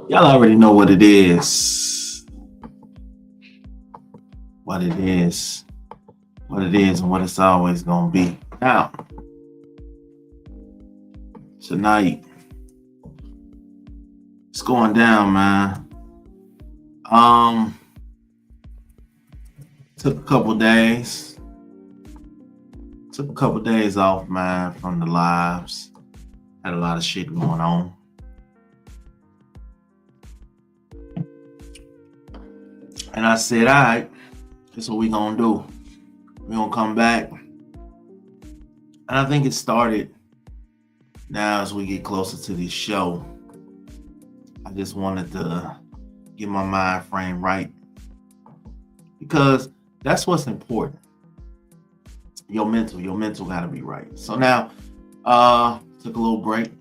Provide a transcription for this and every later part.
Y'all already know what it is. What it is. What it is and what it's always gonna be. Now, tonight, it's going down, man. Um, took a couple days. Took a couple days off, man, from the lives. Had a lot of shit going on. And I said, all right, this is what we gonna do. We're gonna come back. And I think it started now as we get closer to this show. I just wanted to get my mind frame right. Because that's what's important. Your mental gotta be right. So now, took a little break,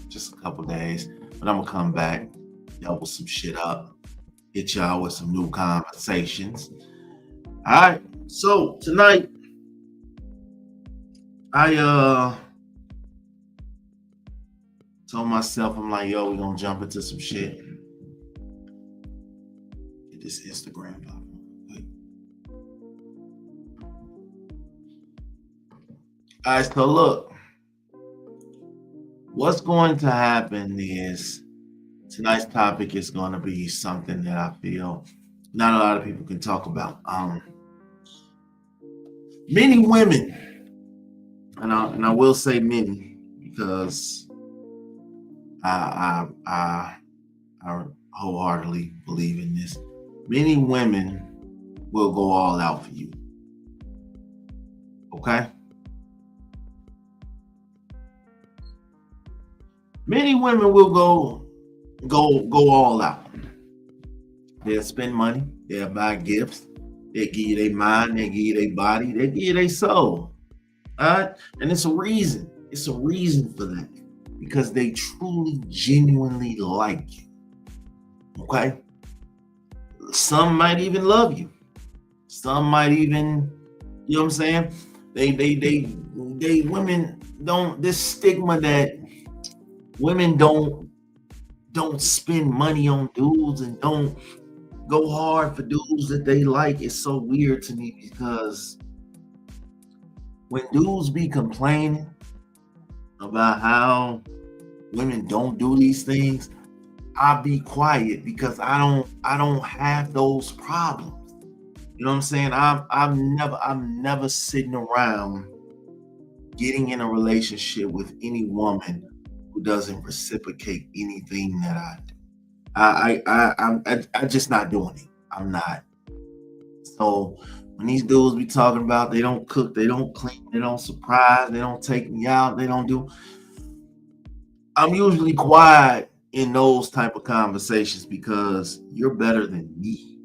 just a couple days, but I'm gonna come back, double some shit up, hit y'all with some new conversations. All right, so tonight, I told myself, I'm like, yo, we're gonna jump into some shit. Get this Instagram up. All right, so look, what's going to happen is tonight's topic is going to be something that I feel not a lot of people can talk about. Many women, and I will say many because I wholeheartedly believe in this. Many women will go all out for you. Okay? Many women will go all out. They'll spend money. They'll buy gifts. They'll give you their mind. They'll give you their body. They'll give you their soul. All right? And it's a reason. It's a reason for that. Because they truly, genuinely like you. Okay? Some might even love you. Some might even, you know what I'm saying? They women don't, this stigma that women don't spend money on dudes and don't go hard for dudes that they like is so weird to me because when dudes be complaining about how women don't do these things, I be quiet because I don't have those problems. You know what I'm saying? I'm never sitting around getting in a relationship with any woman who doesn't reciprocate anything that I do. I'm just not doing it. I'm not. So when these dudes be talking about they don't cook, they don't clean, they don't surprise, they don't take me out, they don't do. I'm usually quiet in those type of conversations because you're better than me.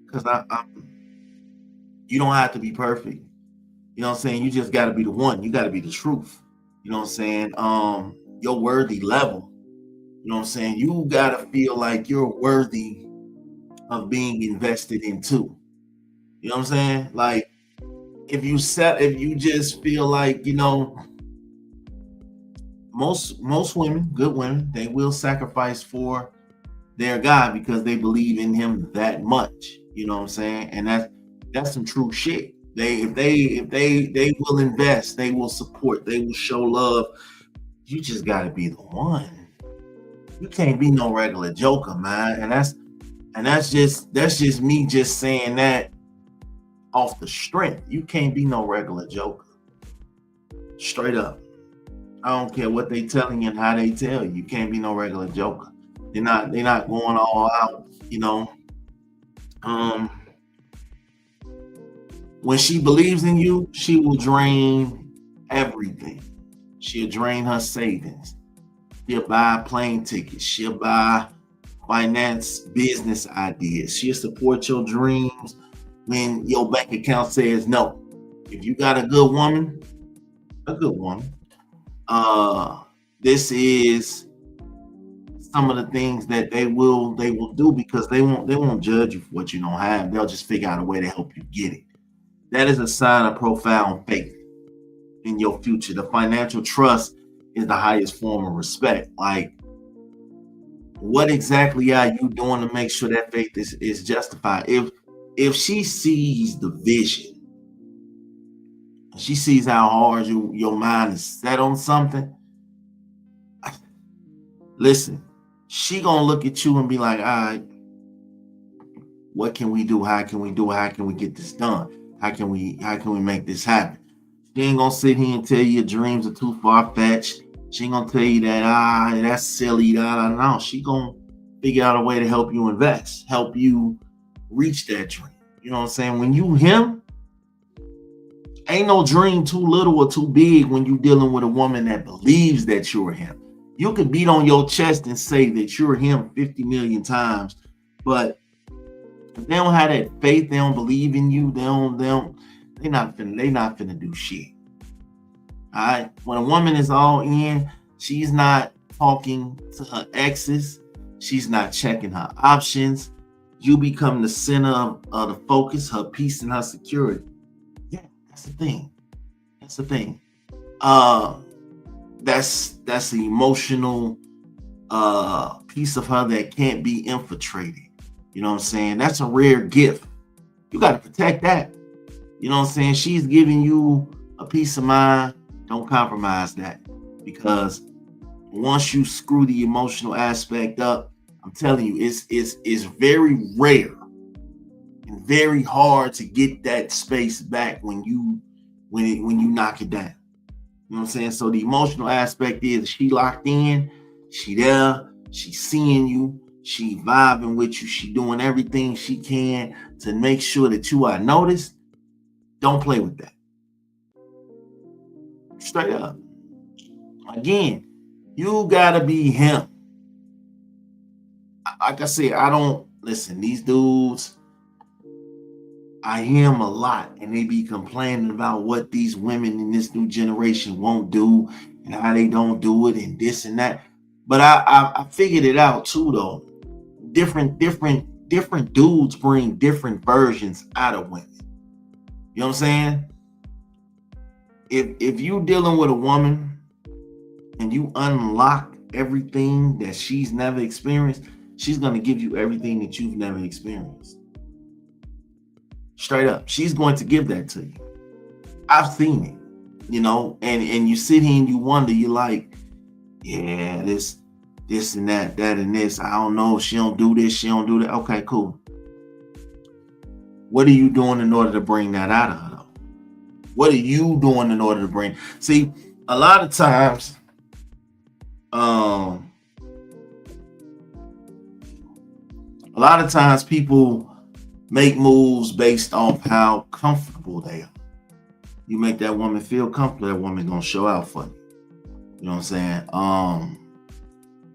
Because you don't have to be perfect. You know what I'm saying? You just got to be the one. You got to be the truth. You know what I'm saying? Your worthy level. You know what I'm saying? You got to feel like you're worthy of being invested in too. You know what I'm saying? Like if you just feel like, most women, good women, they will sacrifice for their guy because they believe in him that much. You know what I'm saying? And that's some true shit. If they will invest, they will support, they will show love. You just gotta be the one. You can't be no regular joker, man. And that's just me just saying that off the strength. You can't be no regular joker. Straight up. I don't care what they telling you and how they tell you. You can't be no regular joker. They're not going all out, when she believes in you, she will drain everything. She'll drain her savings. She'll buy plane tickets. She'll buy finance business ideas. She'll support your dreams when your bank account says no. If you got a good woman, this is some of the things that they will do because they won't judge you for what you don't have. They'll just figure out a way to help you get it. That is a sign of profound faith in your future. The financial trust is the highest form of respect. Like What exactly are you doing to make sure that faith is justified? If she sees the vision, she sees how hard your mind is set on something, listen, she gonna look at you and be like, all right, what can we do? How can we do it? How can we get this done? How can we make this happen? She ain't gonna sit here and tell you your dreams are too far-fetched. She ain't gonna tell you that that's silly, no. She gonna figure out a way to help you invest, help you reach that dream. You know what I'm saying? When you him, ain't no dream too little or too big when you dealing with a woman that believes that you're him. You could beat on your chest and say that you're him 50 million times, but if they don't have that faith, they don't believe in you, they're not finna do shit. All right. When a woman is all in, she's not talking to her exes, she's not checking her options. You become the center of the focus, her peace and her security. Yeah, that's the thing. That's the thing. Uh that's the emotional piece of her that can't be infiltrated. You know what I'm saying? That's a rare gift. You got to protect that. You know what I'm saying? She's giving you a peace of mind. Don't compromise that, because once you screw the emotional aspect up, I'm telling you, it's very rare and very hard to get that space back when you knock it down. You know what I'm saying? So the emotional aspect is she locked in, she there, she's seeing you, she vibing with you, she doing everything she can to make sure that you are noticed. Don't play with that. Straight up. Again, you gotta be him. Like I said, I don't listen, these dudes, I hear them a lot, and they be complaining about what these women in this new generation won't do and how they don't do it and this and that. But I figured it out too, though. Different dudes bring different versions out of women. You know what I'm saying? If you dealing with a woman and you unlock everything that she's never experienced, she's gonna give you everything that you've never experienced. Straight up, she's going to give that to you. I've seen it, and you sit here and you wonder, you're like, yeah, this and that and this. I don't know. She don't do this. She don't do that. Okay, cool. What are you doing in order to bring that out of her, though? What are you doing in order to bring? See, a lot of times, people make moves based off how comfortable they are. You make that woman feel comfortable, that woman gonna show out for you. You know what I'm saying?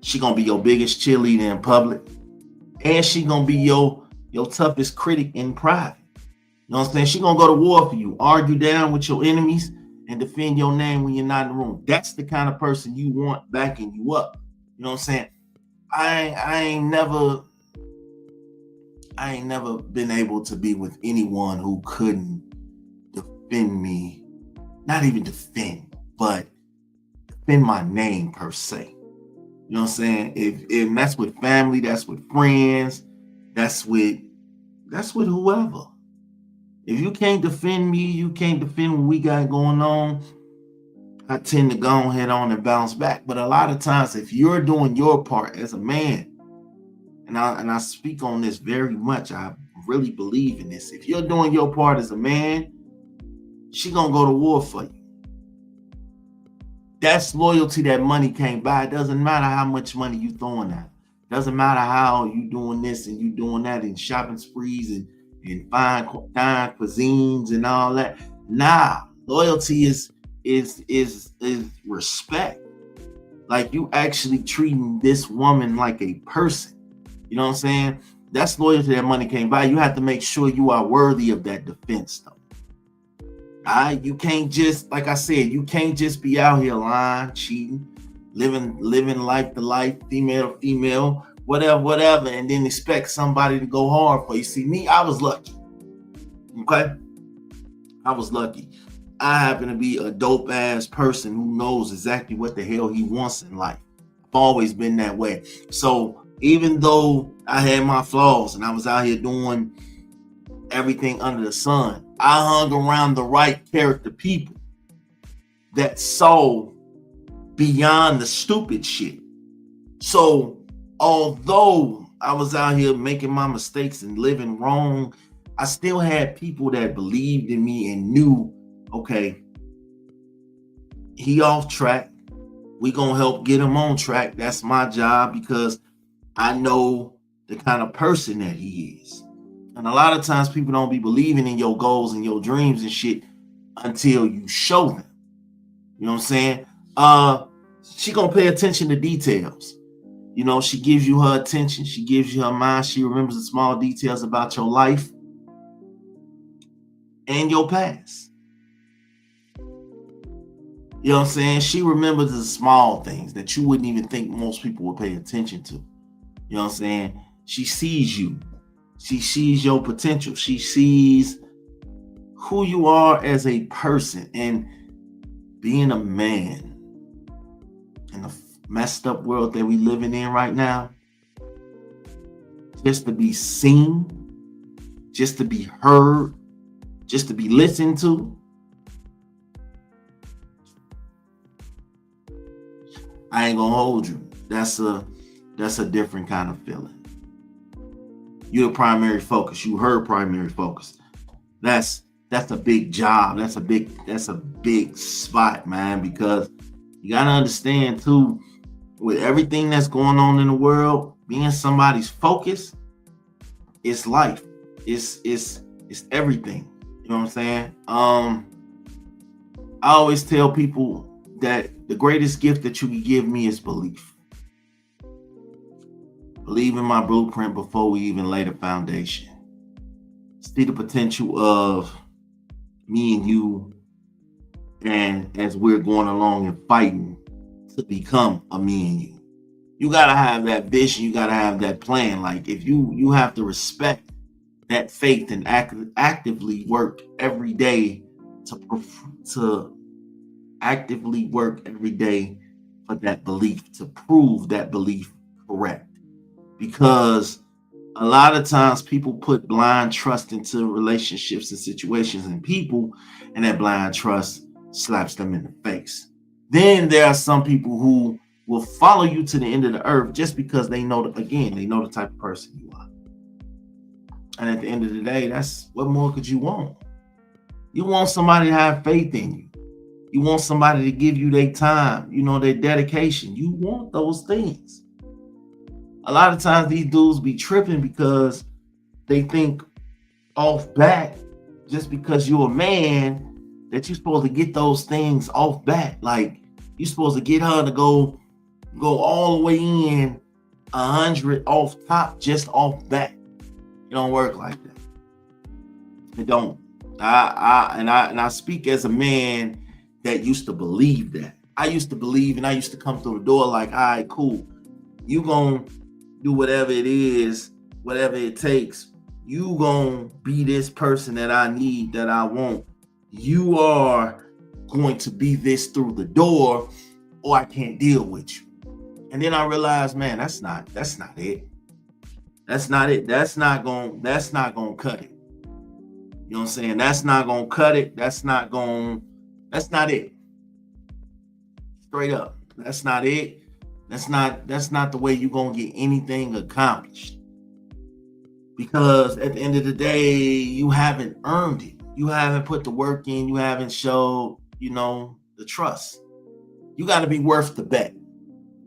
She gonna be your biggest cheerleader in public, and she gonna be your toughest critic in private. You know what I'm saying? She gonna go to war for you, argue down with your enemies, and defend your name when you're not in the room. That's the kind of person you want backing you up. You know what I'm saying? I ain't never been able to be with anyone who couldn't defend me. Not even defend, but defend my name per se. You know what I'm saying? If that's with family, that's with friends, that's with whoever. If you can't defend me, you can't defend what we got going on, I tend to go ahead on and bounce back. But a lot of times, if you're doing your part as a man, and I speak on this very much, I really believe in this. If you're doing your part as a man, she gonna go to war for you. That's loyalty that money can't buy. It doesn't matter how much money you throwing at. It doesn't matter how you doing this and you doing that and shopping sprees and fine cuisines and all that. Nah, loyalty is respect. Like you actually treating this woman like a person. You know what I'm saying? That's loyalty that money can't buy. You have to make sure you are worthy of that defense, though. All right, you can't just, like I said, you can't just be out here lying, cheating, living life to life, female to female, whatever, and then expect somebody to go hard for you. See, me, I was lucky. Okay, I was lucky. I happen to be a dope ass person who knows exactly what the hell he wants in life. I've always been that way. So Even though I had my flaws and I was out here doing everything under the sun, I hung around the right character people that saw beyond the stupid shit. So although I was out here making my mistakes and living wrong, I still had people that believed in me and knew, okay, he off track. We gonna help get him on track. That's my job because I know the kind of person that he is. And a lot of times people don't be believing in your goals and your dreams and shit until you show them. You know what I'm saying? She gonna pay attention to details. You know, she gives you her attention. She gives you her mind. She remembers the small details about your life and your past. You know what I'm saying? She remembers the small things that you wouldn't even think most people would pay attention to. You know what I'm saying? She sees you. She sees your potential. She sees who you are as a person. And being a man in the messed up world that we living in right now, just to be seen, just to be heard, just to be listened to, I ain't gonna hold you. That's a different kind of feeling. You're a primary focus. You heard primary focus. That's a big job. That's a big spot, man, because you gotta understand too, with everything that's going on in the world, being somebody's focus, it's life. It's everything. You know what I'm saying? I always tell people that the greatest gift that you can give me is belief. Believe in my blueprint before we even lay the foundation. See the potential of me and you, and as we're going along and fighting to become a me and you. You gotta have that vision. You gotta have that plan. Like if you have to respect that faith and actively work every day to actively work every day for that belief, to prove that belief correct. Because a lot of times people put blind trust into relationships and situations and people, and that blind trust slaps them in the face. Then there are some people who will follow you to the end of the earth just because they know the type of person you are. And at the end of the day, that's what more could you want? You want somebody to have faith in you. You want somebody to give you their time, their dedication. You want those things. A lot of times these dudes be tripping because they think off bat, just because you're a man, that you're supposed to get those things off bat. Like you're supposed to get her to go all the way in 100 off top, just off bat. It don't work like that. It don't. I speak as a man that used to believe that. I used to believe, and I used to come through the door like, all right, cool. You gonna do whatever it is, whatever it takes. You gonna be this person that I need, that I want. You are going to be this through the door, or I can't deal with you. And then I realized, man, that's not it. That's not it. That's not gonna cut it. You know what I'm saying? That's not gonna cut it. That's not it. Straight up. That's not it. That's not the way you're gonna get anything accomplished. Because at the end of the day, you haven't earned it. You haven't put the work in. You haven't showed, the trust. You got to be worth the bet.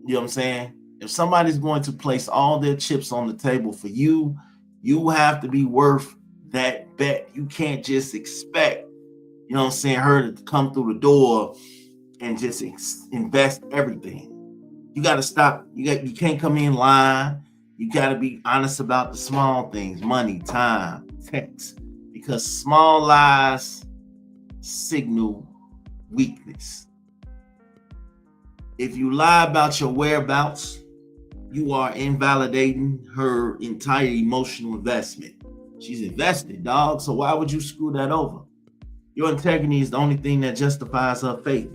You know what I'm saying? If somebody's going to place all their chips on the table for you, you have to be worth that bet. You can't just expect, her to come through the door and just invest everything. You got to stop. You can't come in lying. You got to be honest about the small things, money, time, text, because small lies signal weakness. If you lie about your whereabouts, you are invalidating her entire emotional investment. She's invested, dog. So why would you screw that over? Your integrity is the only thing that justifies her faith.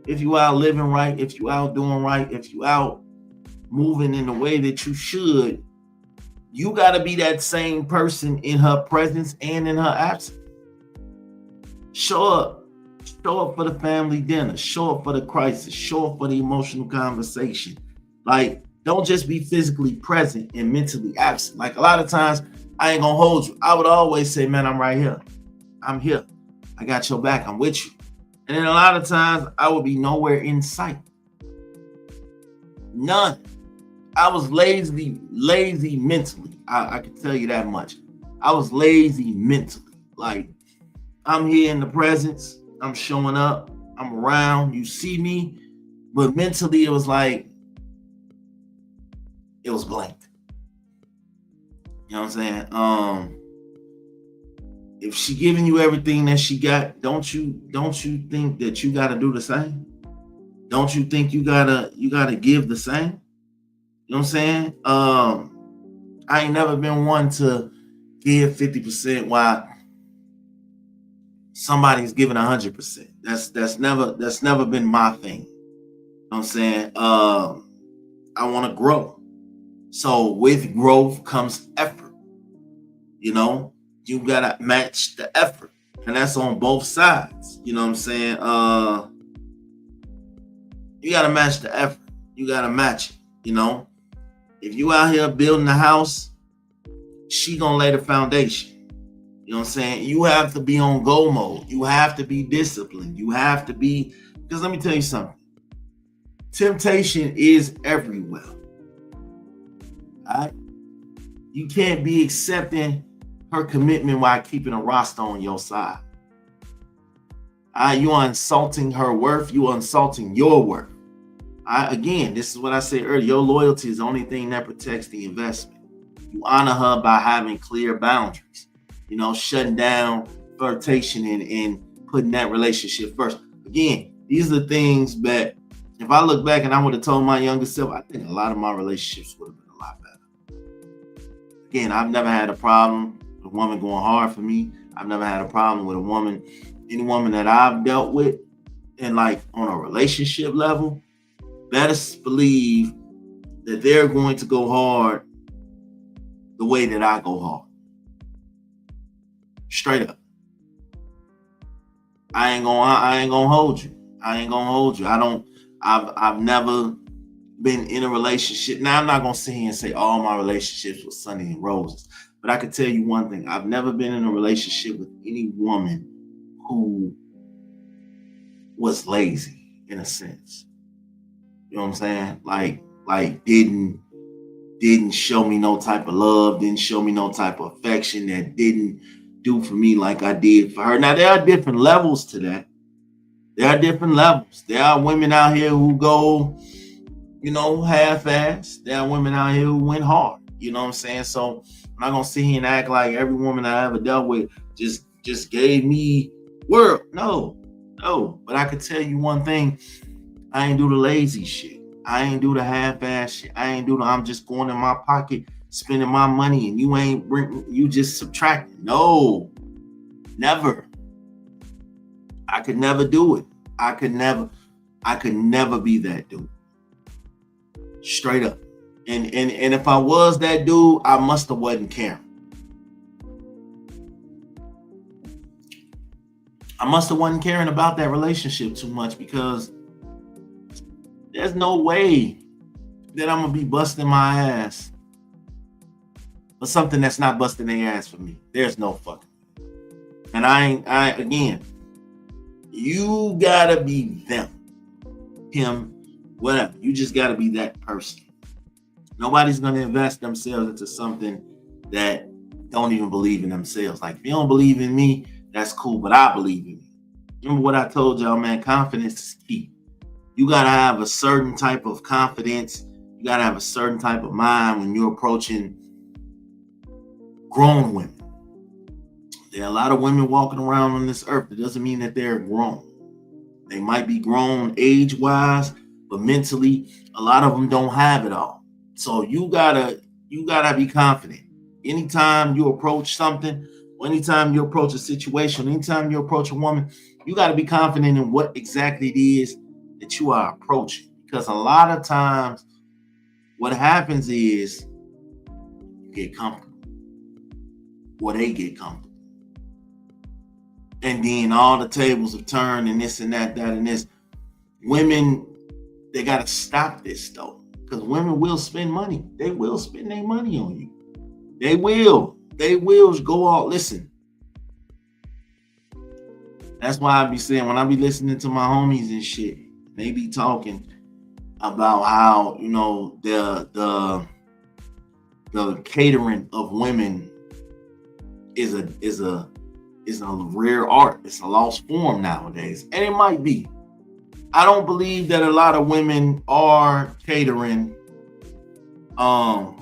If you out living right, if you out doing right, if you out moving in the way that you should, you got to be that same person in her presence and in her absence. Show up. Show up for the family dinner. Show up for the crisis. Show up for the emotional conversation. Like, don't just be physically present and mentally absent. Like, a lot of times, I ain't gonna hold you. I would always say, man, I'm right here. I'm here. I got your back. I'm with you. And then a lot of times, I would be nowhere in sight. None. I was lazy mentally. I can tell you that much. I was lazy mentally. Like, I'm here in the presence. I'm showing up. I'm around. You see me. But mentally, it was like, it was blank. You know what I'm saying? If she giving you everything that she got, don't you think that you got to do the same? Don't you think you gotta give the same? You know what I'm saying? I ain't never been one to give 50% while somebody's giving 100%. That's never been my thing. You know what I'm saying? I want to grow. So with growth comes effort. You know, you gotta match the effort. And that's on both sides. You know what I'm saying? You gotta match the effort. You gotta match it, you know. If you out here building a house, she gonna lay the foundation. You know what I'm saying? You have to be on go mode. You have to be disciplined. You have to be, because let me tell you something. Temptation is everywhere. All right? You can't be accepting her commitment while keeping a roster on your side. All right? You are insulting her worth. You are insulting your worth. Again, this is what I said earlier. Your loyalty is the only thing that protects the investment. You honor her by having clear boundaries. You know, shutting down flirtation and putting that relationship first. Again, these are the things that if I look back and I would have told my younger self, I think a lot of my relationships would have been a lot better. Again, I've never had a problem with a woman going hard for me. I've never had a problem with any woman that I've dealt with, and like on a relationship level, better believe that they're going to go hard the way that I go hard. Straight up. I ain't gonna hold you. I've never been in a relationship. Now, I'm not gonna sit here and say all my relationships were sunny and roses, but I can tell you one thing. I've never been in a relationship with any woman who was lazy in a sense. You know what I'm saying? Like didn't show me no type of love, didn't show me no type of affection, that didn't do for me like I did for her. Now, there are different levels to that. There are different levels. There are women out here who go, you know, half-ass. There are women out here who went hard. You know what I'm saying? So I'm not gonna sit here and act like every woman I ever dealt with just gave me world. No. But I could tell you one thing. I ain't do the lazy shit. I ain't do the half-ass shit. I'm just going in my pocket, spending my money, and you just subtracting. No, never. I could never do it. I could never be that dude. Straight up. And if I was that dude, I must have wasn't caring. I must have wasn't caring about that relationship too much, because there's no way that I'm gonna be busting my ass for something that's not busting their ass for me. There's no fucking. And again, you gotta be them, him, whatever. You just gotta be that person. Nobody's gonna invest themselves into something that don't even believe in themselves. Like, if you don't believe in me, that's cool, but I believe in you. Remember what I told y'all, man, confidence is key. You gotta have a certain type of confidence. You gotta have a certain type of mind when you're approaching grown women. There are a lot of women walking around on this earth. It doesn't mean that they're grown. They might be grown age-wise, but mentally, a lot of them don't have it all. So you gotta be confident. Anytime you approach something, or anytime you approach a situation, anytime you approach a woman, you gotta be confident in what exactly it is that you are approaching. Because a lot of times What happens is you get comfortable, or they get comfortable. And then all the tables have turned and this and that, that and this. Women, they got to stop this though. Because women will spend money. They will spend their money on you. They will. They will go all. Listen. That's why I be saying, when I be listening to my homies and shit, they be talking about how, you know, the catering of women is a rare art. It's a lost form nowadays. And it might be. I don't believe that a lot of women are catering. I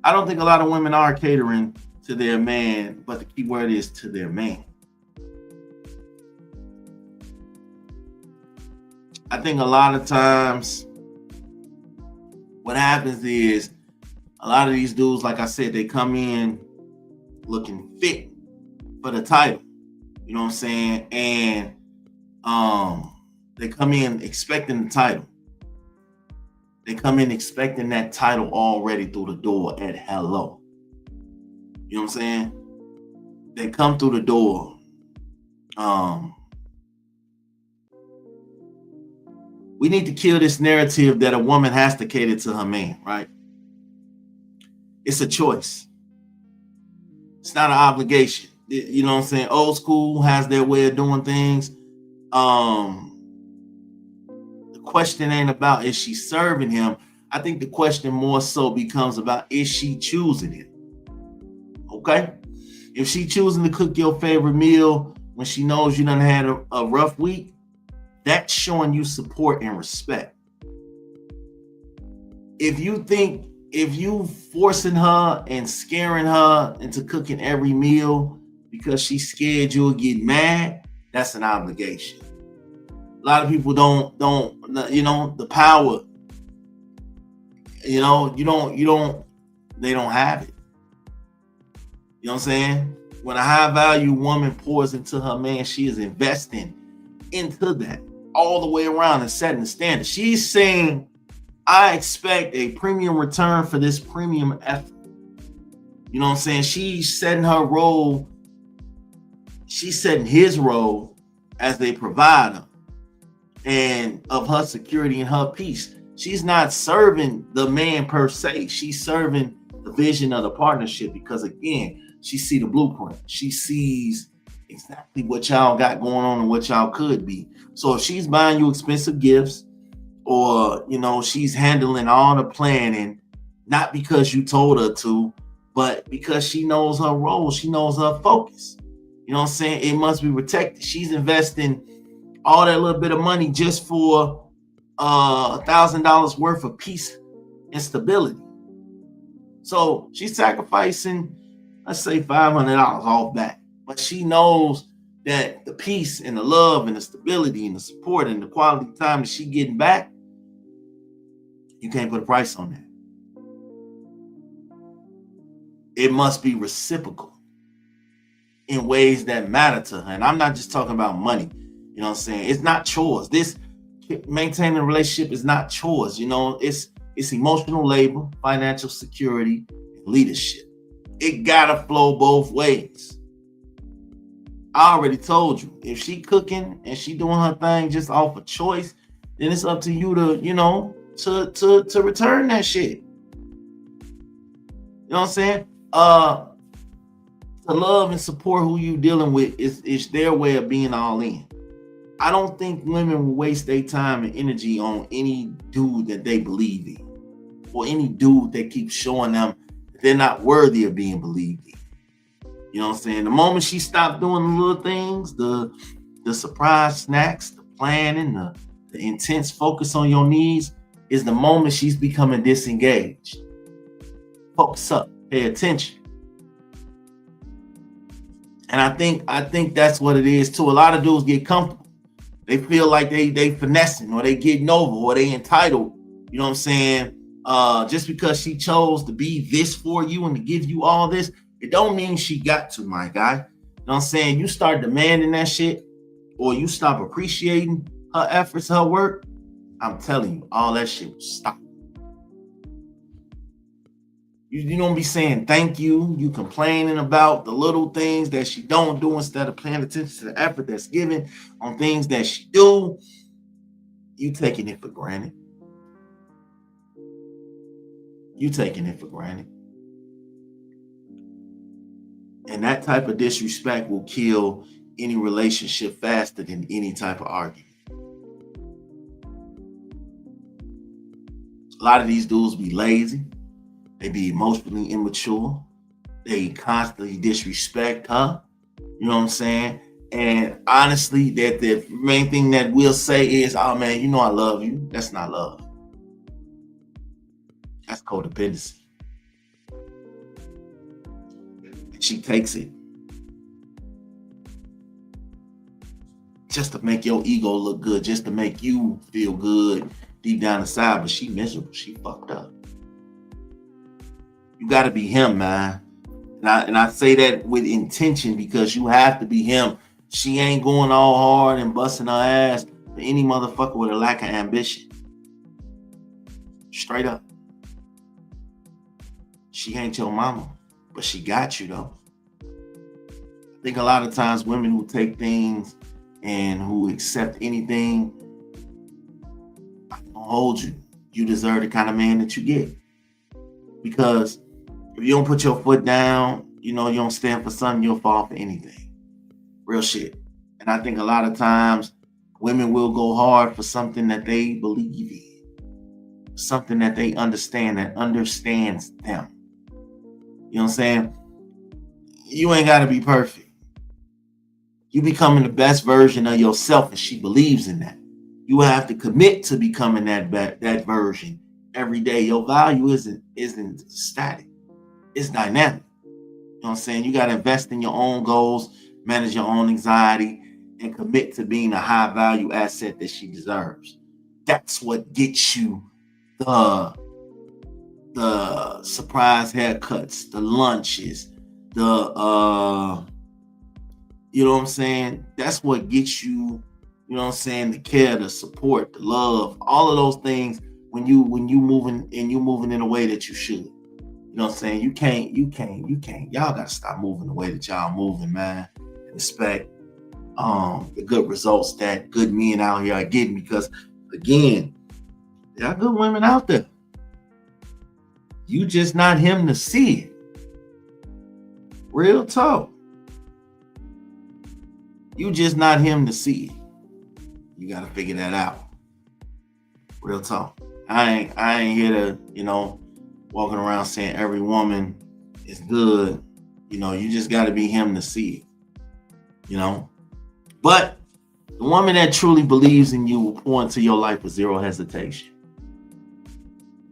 don't think a lot of women are catering to their man, but the key word is to their man. I think a lot of times what happens is a lot of these dudes, like I said, they come in looking fit for the title. You know what I'm saying? And they come in expecting the title. They come in expecting that title already through the door at hello. You know what I'm saying? They come through the door. We need to kill this narrative that a woman has to cater to her man, right? It's a choice. It's not an obligation. You know what I'm saying? Old school has their way of doing things. The question ain't about is she serving him. I think the question more so becomes about is she choosing him? Okay? If she choosing to cook your favorite meal when she knows you done had a rough week, that's showing you support and respect. If you forcing her and scaring her into cooking every meal because she's scared you'll get mad, that's an obligation. A lot of people don't, you know, the power, you know, they don't have it. You know what I'm saying? When a high value woman pours into her man, she is investing into that all the way around and setting the standard. She's saying, I expect a premium return for this premium effort. You know what I'm saying? She's setting her role. She's setting his role as a provider and of her security and her peace. She's not serving the man per se. She's serving the vision of the partnership because, again, she sees the blueprint. She sees exactly what y'all got going on and what y'all could be. So if she's buying you expensive gifts, or, you know, she's handling all the planning, not because you told her to, but because she knows her role, she knows her focus. You know what I'm saying? It must be protected. She's investing all that little bit of money just for $1,000 worth of peace and stability. So she's sacrificing, let's say, $500 off that. But she knows that the peace and the love and the stability and the support and the quality time that she's getting back, you can't put a price on that. It must be reciprocal in ways that matter to her. And I'm not just talking about money. You know what I'm saying? It's not chores. This maintaining a relationship is not chores. You know, it's emotional labor, financial security, and leadership. It gotta flow both ways. I already told you, if she cooking and she doing her thing just off of choice, then it's up to you to, you know, to return that shit. You know what I'm saying? To love and support who you dealing with is their way of being all in. I don't think women will waste their time and energy on any dude that they believe in, or any dude that keeps showing them that they're not worthy of being believed in. You know what I'm saying? The moment she stopped doing the little things, the surprise snacks, the planning, the intense focus on your needs, is the moment she's becoming disengaged. Focus up, pay attention. And I think that's what it is too. A lot of dudes get comfortable. They feel like they finessing, or they getting over, or they entitled. You know what I'm saying? Just because she chose to be this for you and to give you all this, it don't mean she got to, my guy. You know what I'm saying? You start demanding that shit, or you stop appreciating her efforts, her work, I'm telling you, all that shit will stop. You don't be saying thank you. You complaining about the little things that she don't do instead of paying attention to the effort that's given on things that she do. You taking it for granted. You taking it for granted. And that type of disrespect will kill any relationship faster than any type of argument. A lot of these dudes be lazy. They be emotionally immature. They constantly disrespect her. You know what I'm saying? And honestly, that the main thing that we'll say is, oh man, you know I love you. That's not love. That's codependency. And she takes it just to make your ego look good, just to make you feel good deep down inside, but she miserable. She fucked up. You got to be him, man. And I say that with intention because you have to be him. She ain't going all hard and busting her ass for any motherfucker with a lack of ambition. Straight up. She ain't your mama, but she got you though. I think a lot of times women who take things and who accept anything, I don't hold you. You deserve the kind of man that you get. Because if you don't put your foot down, you don't stand for something, you'll fall for anything. Real shit. And I think a lot of times women will go hard for something that they believe in, something that they understand, that understands them. You know what I'm saying? You ain't got to be perfect. You becoming the best version of yourself, and she believes in that. You have to commit to becoming that version every day. Your value isn't static. It's dynamic. You know what I'm saying? You got to invest in your own goals, manage your own anxiety, and commit to being a high value asset that she deserves. That's what gets you the surprise haircuts, the lunches, you know what I'm saying? That's what gets you, you know what I'm saying, the care, the support, the love, all of those things when you moving in a way that you should. You know what I'm saying? You can't. Y'all gotta stop moving the way that y'all moving, man. Respect the good results that good men out here are getting, because again, there are good women out there. You just not him to see it. Real talk. You just not him to see it. You gotta figure that out. Real talk. I ain't here to, walking around saying every woman is good. You just gotta be him to see it. But the woman that truly believes in you will pour into your life with zero hesitation.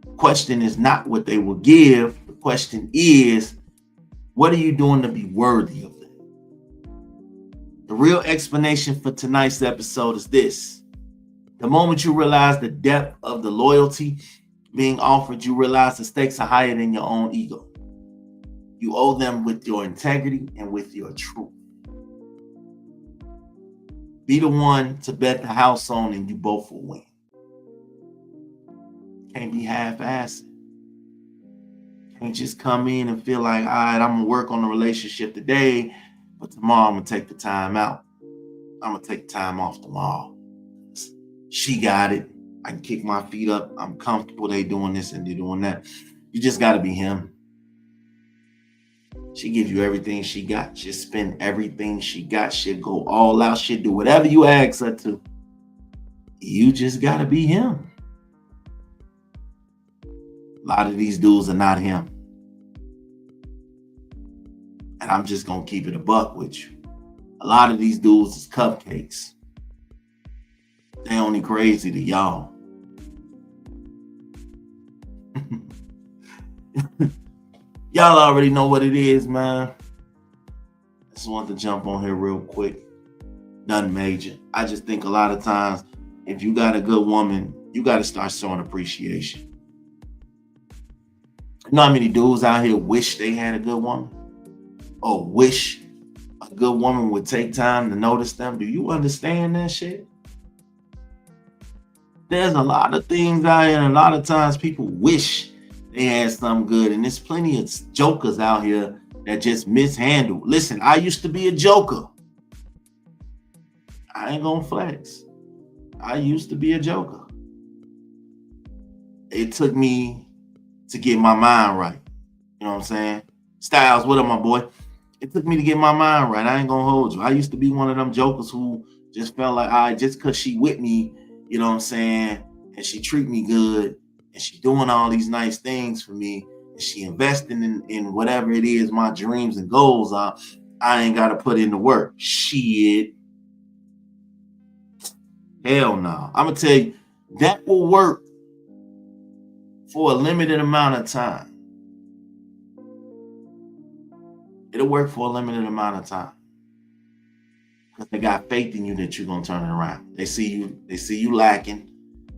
The question is not what they will give. The question is, what are you doing to be worthy of them? The real explanation for tonight's episode is this. The moment you realize the depth of the loyalty being offered, you realize the stakes are higher than your own ego. You owe them with your integrity and with your truth. Be the one to bet the house on, and you both will win. Can't be half-assed. Can't just come in and feel like, all right, I'm gonna work on the relationship today, but tomorrow I'm gonna take the time out. I'm gonna take time off tomorrow. She got it. I can kick my feet up. I'm comfortable. They doing this and they doing that. You just got to be him. She give you everything she got. She'll spend everything she got. She'll go all out. She'll do whatever you ask her to. You just got to be him. A lot of these dudes are not him. And I'm just going to keep it a buck with you. A lot of these dudes is cupcakes. They only crazy to y'all. Y'all already know what it is, man. I just want to jump on here real quick. Nothing major. I just think a lot of times, if you got a good woman, you got to start showing appreciation. You know how many dudes out here wish they had a good woman? Or wish a good woman would take time to notice them? Do you understand that shit? There's a lot of things out here, and a lot of times people wish they had something good, and there's plenty of jokers out here that just mishandle. Listen, I used to be a joker. I ain't gonna flex. I used to be a joker. It took me to get my mind right. You know what I'm saying? Styles, what up, my boy? It took me to get my mind right. I ain't gonna hold you. I used to be one of them jokers who just felt like, all right, just because she with me, you know what I'm saying, and she treat me good, and she doing all these nice things for me, and she investing in whatever it is my dreams and goals are, I ain't got to put in the work. Shit. Hell no. I'm going to tell you, that will work for a limited amount of time. It'll work for a limited amount of time. Because they got faith in you that you're going to turn it around. They see you lacking.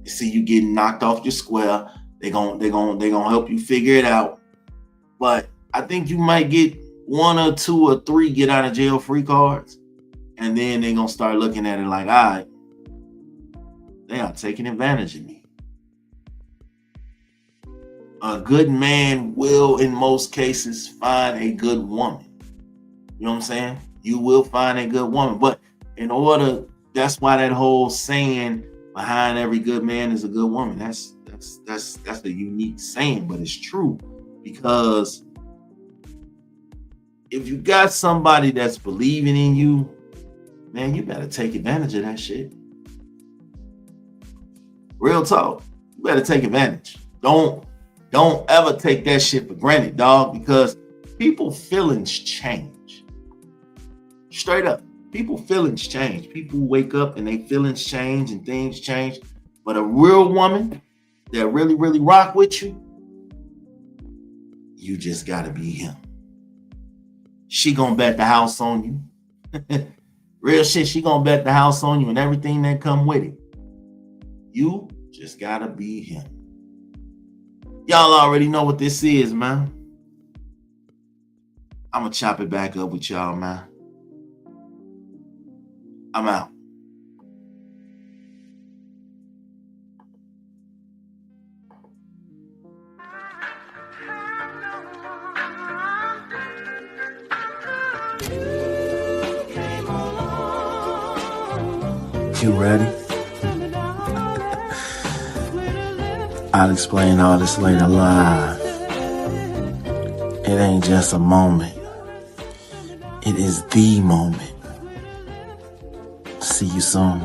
They see you getting knocked off your square. They're gonna help you figure it out. But I think you might get 1 or 2 or 3 get out of jail free cards. And then they're going to start looking at it like, all right, they are taking advantage of me. A good man will, in most cases, find a good woman. You know what I'm saying? You will find a good woman. But in order, that's why that whole saying, behind every good man is a good woman. That's a unique saying, but it's true. Because if you got somebody that's believing in you, man, you better take advantage of that shit. Real talk. You better take advantage. Don't ever take that shit for granted, dog, because people feelings change. Straight up. People feelings change. People wake up and they feelings change and things change. But a real woman that really, really rock with you, you just gotta be him. She gonna bet the house on you. Real shit, she gonna bet the house on you and everything that come with it. You just gotta be him. Y'all already know what this is, man. I'm gonna chop it back up with y'all, man. I'm out. You ready? I'll explain all this later live. It ain't just a moment. It is the moment. See you soon.